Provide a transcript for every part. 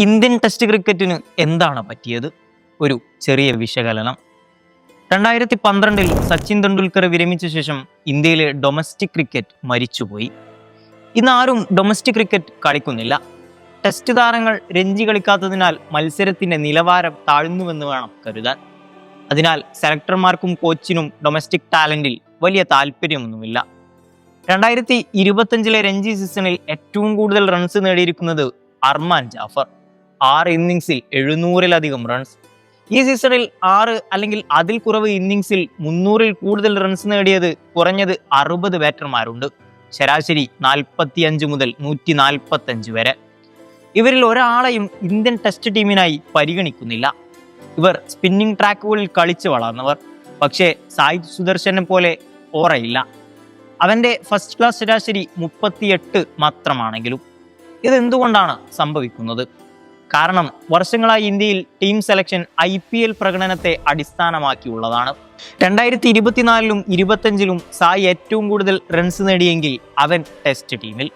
Indian test ക്രിക്കറ്റിന് എന്താണ് പറ്റിയത്? ഒരു ചെറിയ വിശകലനം. 2012 സച്ചിൻ തെണ്ടുൽക്കർ വിരമിച്ച ശേഷം ഇന്ത്യയിലെ ഡൊമസ്റ്റിക് ക്രിക്കറ്റ് മരിച്ചുപോയി. ഇന്ന് ആരും ഡൊമസ്റ്റിക് ക്രിക്കറ്റ് കളിക്കുന്നില്ല. ടെസ്റ്റ് താരങ്ങൾ രഞ്ജി കളിക്കാത്തതിനാൽ മത്സരത്തിന്റെ നിലവാരം താഴ്ന്നുവെന്ന് വേണം കരുതാൻ. അതിനാൽ സെലക്ടർമാർക്കും കോച്ചിനും ഡൊമസ്റ്റിക് ടാലന്റിൽ വലിയ താല്പര്യമൊന്നുമില്ല. 2025 രഞ്ജി സീസണിൽ ഏറ്റവും കൂടുതൽ റൺസ് നേടിയിരിക്കുന്നത് അർമാൻ ജാഫർ. 6 ഇന്നിംഗ്സിൽ 700-ലധികം റൺസ്. ഈ സീസണിൽ 6 അല്ലെങ്കിൽ അതിൽ കുറവ് ഇന്നിംഗ്സിൽ 300-ൽ കൂടുതൽ റൺസ് നേടിയത് കുറഞ്ഞത് 60 ബാറ്റർമാരുണ്ട്. ശരാശരി 45 മുതൽ 145 വരെ. ഇവരിൽ ഒരാളെയും ഇന്ത്യൻ ടെസ്റ്റ് ടീമിനായി പരിഗണിക്കുന്നില്ല. ഇവർ സ്പിന്നിംഗ് ട്രാക്കുകളിൽ കളിച്ചു വളർന്നവർ. പക്ഷേ സായിദ് സുദർശനെ പോലെ ഓറയില്ല. അവന്റെ ഫസ്റ്റ് ക്ലാസ് ശരാശരി 38 മാത്രമാണെങ്കിലും. ഇതെന്തുകൊണ്ടാണ് സംഭവിക്കുന്നത്? കാരണം വർഷങ്ങളായി ഇന്ത്യയിൽ ടീം സെലക്ഷൻ IPL പ്രകടനത്തെ അടിസ്ഥാനമാക്കിയുള്ളതാണ്. 2024-ലും 2025-ലും സായി ഏറ്റവും കൂടുതൽ റൺസ് നേടിയെങ്കിൽ അവൻ ടെസ്റ്റ് ടീമിൽ.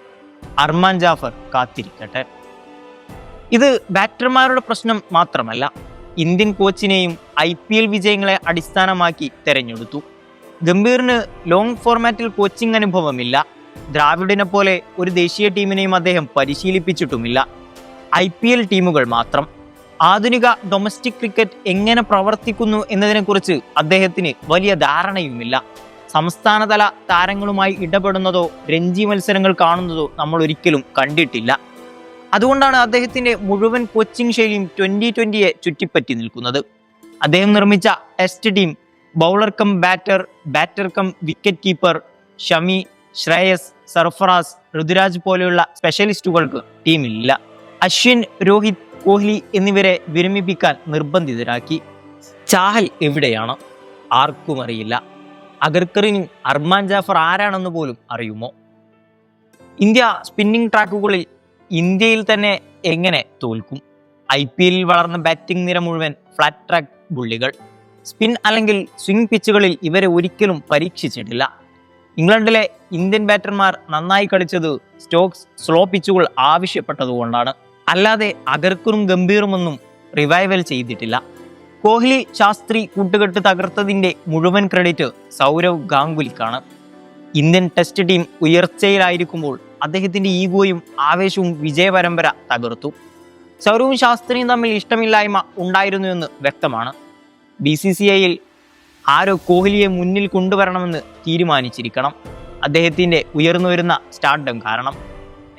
അർമാൻ ജാഫർ കാത്തിരിക്കട്ടെ. ഇത് ബാറ്റർമാരുടെ പ്രശ്നം മാത്രമല്ല, ഇന്ത്യൻ കോച്ചിനെയും IPL വിജയങ്ങളെ അടിസ്ഥാനമാക്കി തെരഞ്ഞെടുത്തു. ഗംഭീറിന് ലോങ് ഫോർമാറ്റിൽ കോച്ചിങ് അനുഭവമില്ല. ദ്രാവിഡിനെ പോലെ ഒരു ദേശീയ ടീമിനെയും അദ്ദേഹം പരിശീലിപ്പിച്ചിട്ടുമില്ല. IPL ടീമുകൾ മാത്രം. ആധുനിക ഡൊമസ്റ്റിക് ക്രിക്കറ്റ് എങ്ങനെ പ്രവർത്തിക്കുന്നു എന്നതിനെക്കുറിച്ച് അദ്ദേഹത്തിന് വലിയ ധാരണയുമില്ല. സംസ്ഥാനതല താരങ്ങളുമായി ഇടപെടുന്നതോ രഞ്ജി മത്സരങ്ങൾ കാണുന്നതോ നമ്മൾ ഒരിക്കലും കണ്ടിട്ടില്ല. അതുകൊണ്ടാണ് അദ്ദേഹത്തിന്റെ മുഴുവൻ കോച്ചിങ് ശൈലിയും 2020-യെ ചുറ്റിപ്പറ്റി നിൽക്കുന്നത്. അദ്ദേഹം നിർമ്മിച്ച test team bowler cum batter, batter cum wicket keeper, Shami, Shreyas, Sarfaraz, Ruturaj പോലെയുള്ള സ്പെഷ്യലിസ്റ്റുകൾക്ക് ടീമില്ല. അശ്വിൻ, രോഹിത്, കോഹ്ലി എന്നിവരെ വിരമിപ്പിക്കാൻ നിർബന്ധിതരാക്കി. ചാഹൽ എവിടെയാണ്? ആർക്കും അറിയില്ല. അഗർക്കറിന് അർമാൻ ജാഫർ ആരാണെന്ന് പോലും അറിയുമോ? ഇന്ത്യ സ്പിന്നിംഗ് ട്രാക്കുകളിൽ ഇന്ത്യയിൽ തന്നെ എങ്ങനെ തോൽക്കും? IPL-ൽ വളർന്ന ബാറ്റിംഗ് നിര മുഴുവൻ ഫ്ലാറ്റ് ട്രാക്ക് ബുള്ളികൾ. സ്പിൻ അല്ലെങ്കിൽ സ്വിംഗ് പിച്ചുകളിൽ ഇവരെ ഒരിക്കലും പരീക്ഷിച്ചിട്ടില്ല. ഇംഗ്ലണ്ടിലെ ഇന്ത്യൻ ബാറ്റർമാർ നന്നായി കളിച്ചത് സ്റ്റോക്സ് സ്ലോ പിച്ചുകൾ ആവശ്യപ്പെട്ടതുകൊണ്ടാണ്. അല്ലാതെ അഗർക്കറും ഗംഭീറുമൊന്നും റിവൈവൽ ചെയ്തിട്ടില്ല. കോഹ്ലി, ശാസ്ത്രി കൂട്ടുകെട്ട് തകർത്തതിന്റെ മുഴുവൻ ക്രെഡിറ്റ് സൗരവ് ഗാംഗുലിക്കാണ്. ഇന്ത്യൻ ടെസ്റ്റ് ടീം ഉയർച്ചയിലായിരിക്കുമ്പോൾ അദ്ദേഹത്തിന്റെ ഈഗോയും ആവേശവും വിജയപരമ്പര തകർത്തു. സൗരവും ശാസ്ത്രിയും തമ്മിൽ ഇഷ്ടമില്ലായ്മ ഉണ്ടായിരുന്നുവെന്ന് വ്യക്തമാണ്. BCCI-ൽ ആരോ കോഹ്ലിയെ മുന്നിൽ കൊണ്ടുവരണമെന്ന് തീരുമാനിച്ചിരിക്കണം, അദ്ദേഹത്തിന്റെ ഉയർന്നുവരുന്ന സ്റ്റാർഡം കാരണം.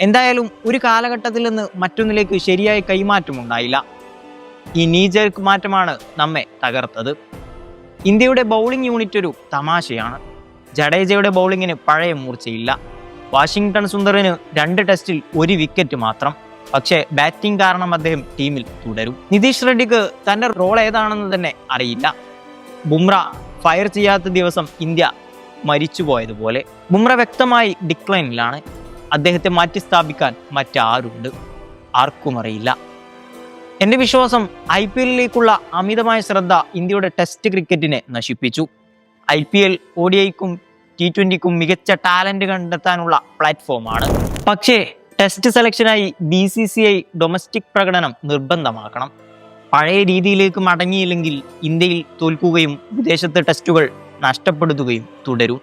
എന്തായാലും ഒരു കാലഘട്ടത്തിൽ നിന്ന് മറ്റൊന്നിലേക്ക് ശരിയായ കൈമാറ്റമുണ്ടായില്ല. ഈ നീജർക്ക് മാറ്റമാണ് നമ്മെ തകർത്തത്. ഇന്ത്യയുടെ ബൗളിംഗ് യൂണിറ്റ് ഒരു തമാശയാണ്. ജഡേജയുടെ ബൗളിങ്ങിന് പഴയ മൂർച്ചയില്ല. വാഷിംഗ്ടൺ സുന്ദറിന് 2 ടെസ്റ്റിൽ 1 വിക്കറ്റ് മാത്രം. പക്ഷേ ബാറ്റിംഗ് കാരണം അദ്ദേഹം ടീമിൽ തുടരും. നിതീഷ് റെഡ്ഡിക്ക് തന്റെ റോൾ ഏതാണെന്ന് തന്നെ അറിയില്ല. ബുംറ ഫയർ ചെയ്യാത്ത ദിവസം ഇന്ത്യ മരിച്ചുപോയതുപോലെ. ബുംറ വ്യക്തമായി ഡിക്ലൈനിലാണ്. അദ്ദേഹത്തെ മാറ്റി സ്ഥാപിക്കാൻ മറ്റാരുണ്ട്? ആർക്കും അറിയില്ല. എൻ്റെ വിശ്വാസം IPL-ലേക്കുള്ള അമിതമായ ശ്രദ്ധ ഇന്ത്യയുടെ ടെസ്റ്റ് ക്രിക്കറ്റിനെ നശിപ്പിച്ചു. IPL ODI-ക്കും T20-ക്കും മികച്ച ടാലന്റ് കണ്ടെത്താനുള്ള പ്ലാറ്റ്ഫോമാണ്. പക്ഷേ ടെസ്റ്റ് സെലക്ഷനായി BCCI ഡൊമസ്റ്റിക് പ്രകടനം നിർബന്ധമാക്കണം. പഴയ രീതിയിലേക്ക് മടങ്ങിയില്ലെങ്കിൽ ഇന്ത്യയിൽ തോൽക്കുകയും വിദേശത്തെ ടെസ്റ്റുകൾ നഷ്ടപ്പെടുത്തുകയും തുടരും.